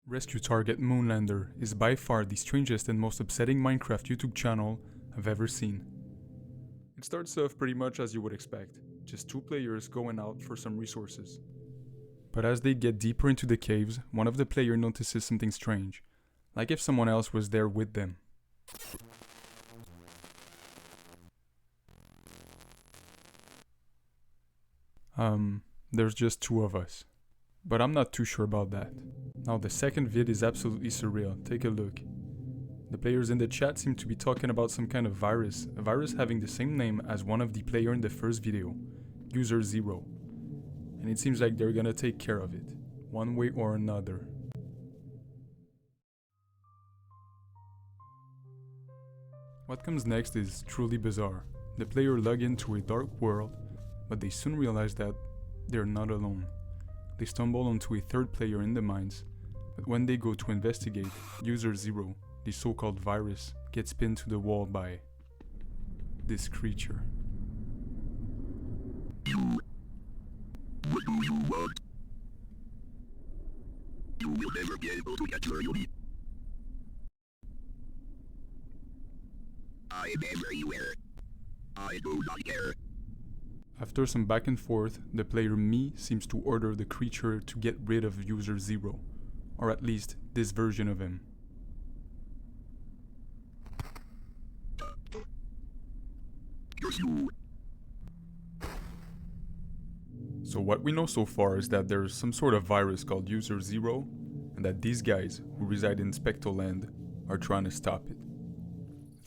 Rescue Target Moonlander is by far the strangest and most upsetting Minecraft YouTube channel I've ever seen. It starts off pretty much as you would expect, just two players going out for some resources. But as they get deeper into the caves, one of the players notices something strange, like if someone else was there with them. There's just two of us. But I'm not too sure about that. Now the second vid is absolutely surreal, take a look. The players in the chat seem to be talking about some kind of virus, a virus having the same name as one of the players in the first video, User 0. And it seems like they're gonna take care of it, one way or another. What comes next is truly bizarre. The player log into a dark world, but they soon realize that they're not alone. They stumble onto a third player in the mines, but when they go to investigate, User 0, the so-called virus, gets pinned to the wall by this creature. What do you want? You will never be able to get your unit. I am everywhere. I do not care. After some back and forth, the player Me seems to order the creature to get rid of User 0, or at least this version of him. So what we know so far is that there's some sort of virus called User 0, and that these guys, who reside in Spectroland, are trying to stop it.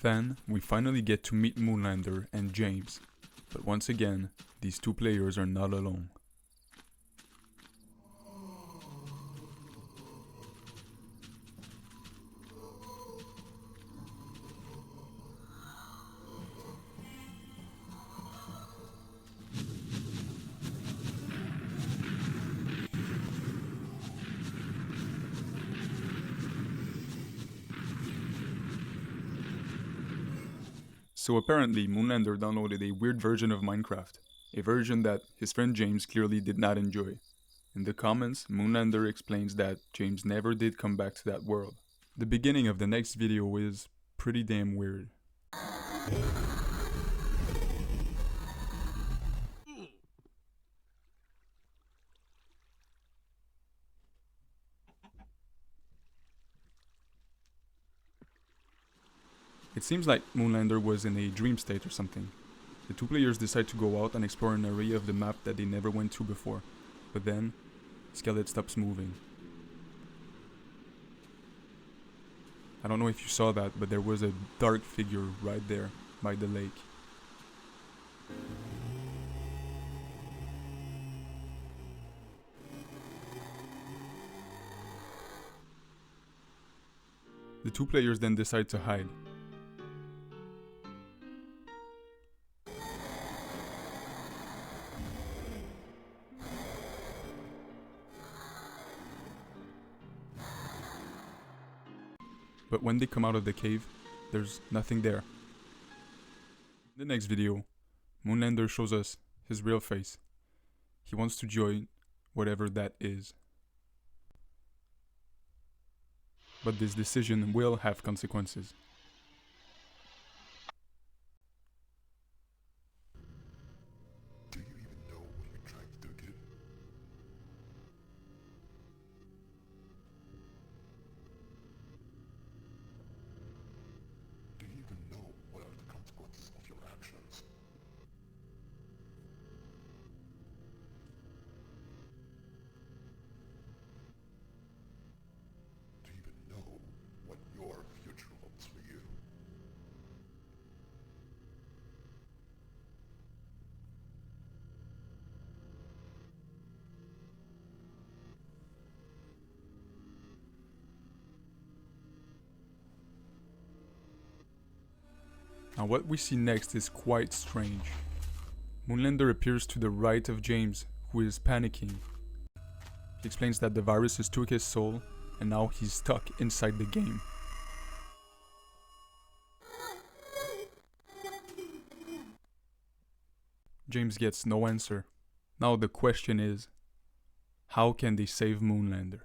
Then, we finally get to meet Moonlander and James, but once again, these two players are not alone. So apparently, Moonlander downloaded a weird version of Minecraft, a version that his friend James clearly did not enjoy. In the comments, Moonlander explains that James never did come back to that world. The beginning of the next video is pretty damn weird. It seems like Moonlander was in a dream state or something. The two players decide to go out and explore an area of the map that they never went to before, but then, Skeleton stops moving. I don't know if you saw that, but there was a dark figure right there, by the lake. The two players then decide to hide. But when they come out of the cave, there's nothing there. In the next video, Moonlander shows us his real face. He wants to join whatever that is. But this decision will have consequences. Do you even know what you're trying to do, kid? Do you even know what are the consequences of your actions? Do you even know what your future holds for you? Now what we see next is quite strange. Moonlander appears to the right of James, who is panicking. He explains that the viruses took his soul, and now he's stuck inside the game. James gets no answer. Now the question is, how can they save Moonlander?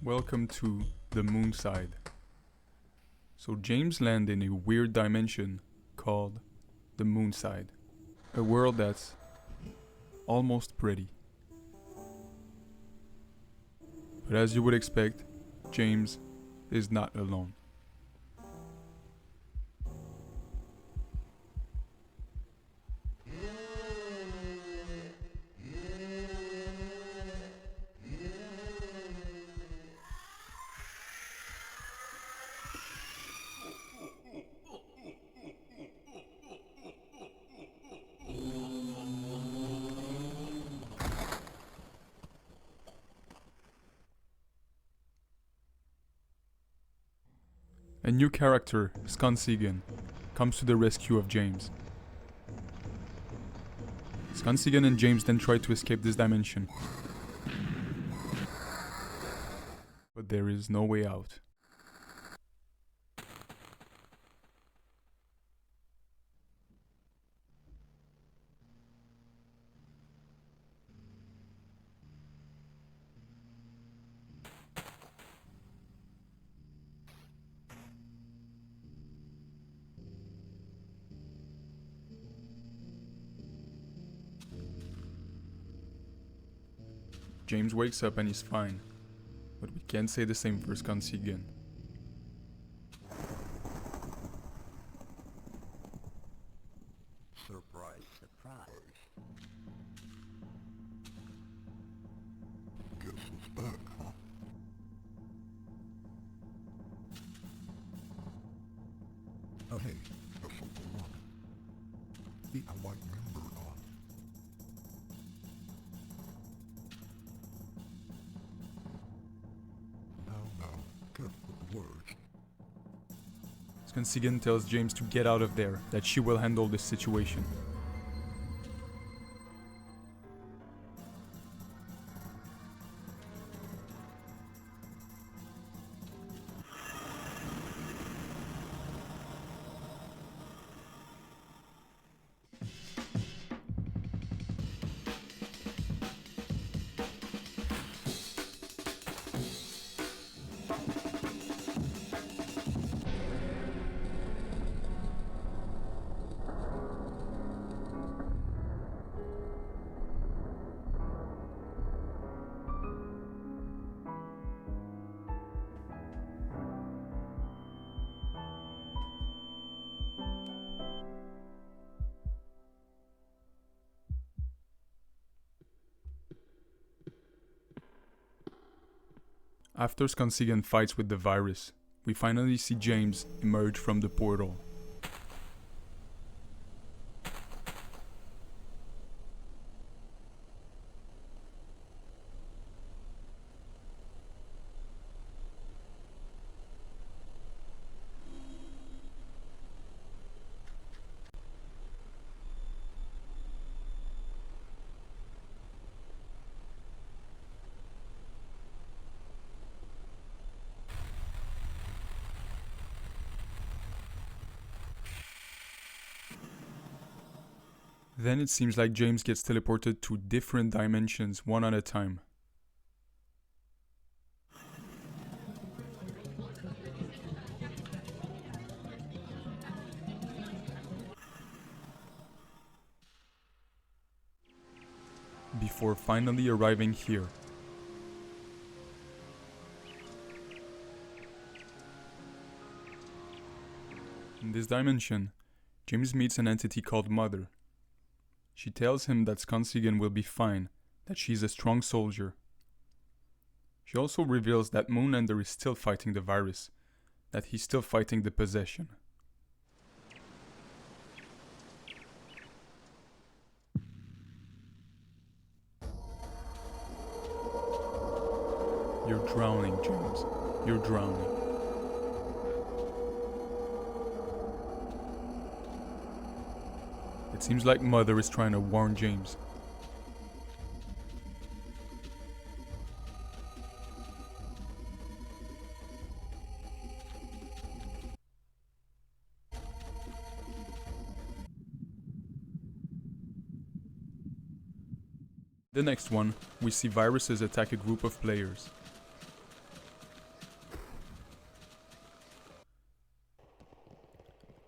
Welcome to the Moonside. So James landed in a weird dimension called the Moonside. A world that's almost pretty. But as you would expect, James is not alone. A new character, Sconceagon, comes to the rescue of James. Sconceagon and James then try to escape this dimension. But there is no way out. James wakes up and he's fine, but we can't say the same for Sconceagon. Surprise, surprise. Guess who's back, huh? Oh hey, there's something wrong. See, I like member on. No, careful with the words. Sconceagon tells James to get out of there, that she will handle this situation. After Sconceagon fights with the virus, we finally see James emerge from the portal. Then it seems like James gets teleported to different dimensions one at a time. Before finally arriving here. In this dimension, James meets an entity called Mother. She tells him that Sconceagon will be fine, that she's a strong soldier. She also reveals that Moonlander is still fighting the virus, that he's still fighting the possession. You're drowning, James. You're drowning. It seems like Mother is trying to warn James. The next one, we see viruses attack a group of players.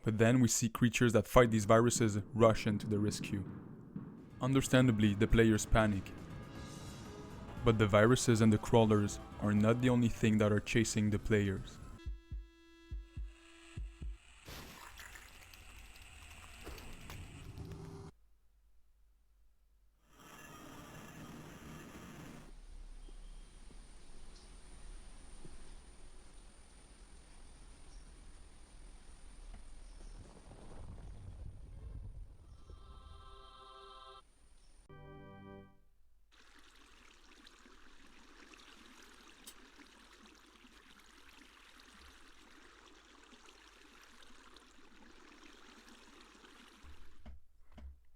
But then we see creatures that fight these viruses rush into the rescue. Understandably, the players panic. But the viruses and the crawlers are not the only thing that are chasing the players.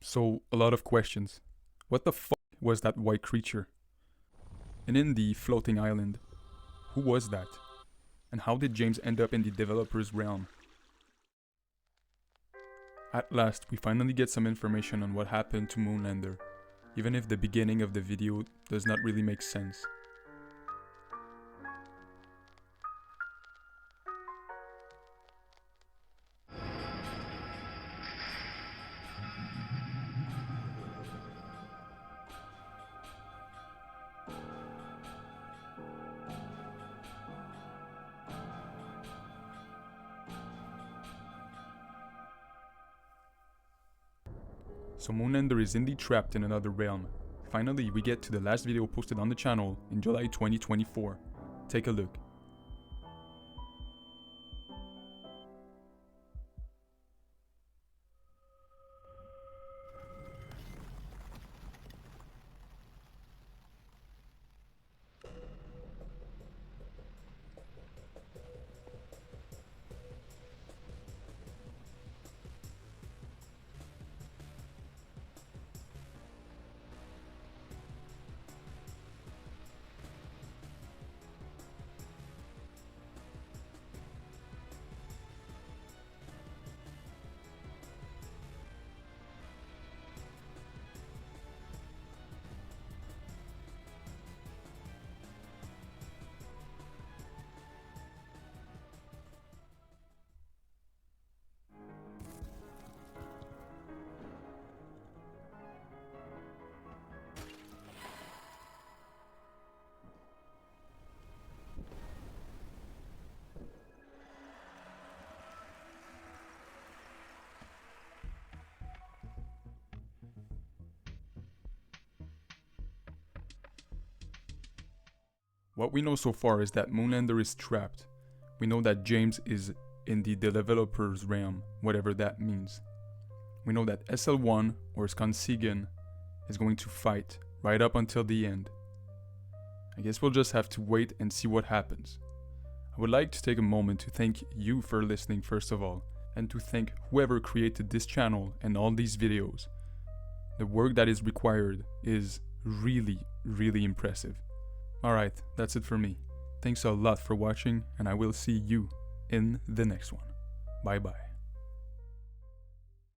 So, a lot of questions. What the fuck was that white creature? And in the floating island, who was that? And how did James end up in the developer's realm? At last, we finally get some information on what happened to Moonlander, even if the beginning of the video does not really make sense. So Moonlander is indeed trapped in another realm. Finally, we get to the last video posted on the channel in July 2024. Take a look. What we know so far is that Moonlander is trapped. We know that James is in the developer's realm, whatever that means. We know that SL1 or Sconceagon is going to fight right up until the end. I guess we'll just have to wait and see what happens. I would like to take a moment to thank you for listening first of all, and to thank whoever created this channel and all these videos. The work that is required is really impressive. Alright, that's it for me. Thanks a lot for watching, and I will see you in the next one. Bye bye.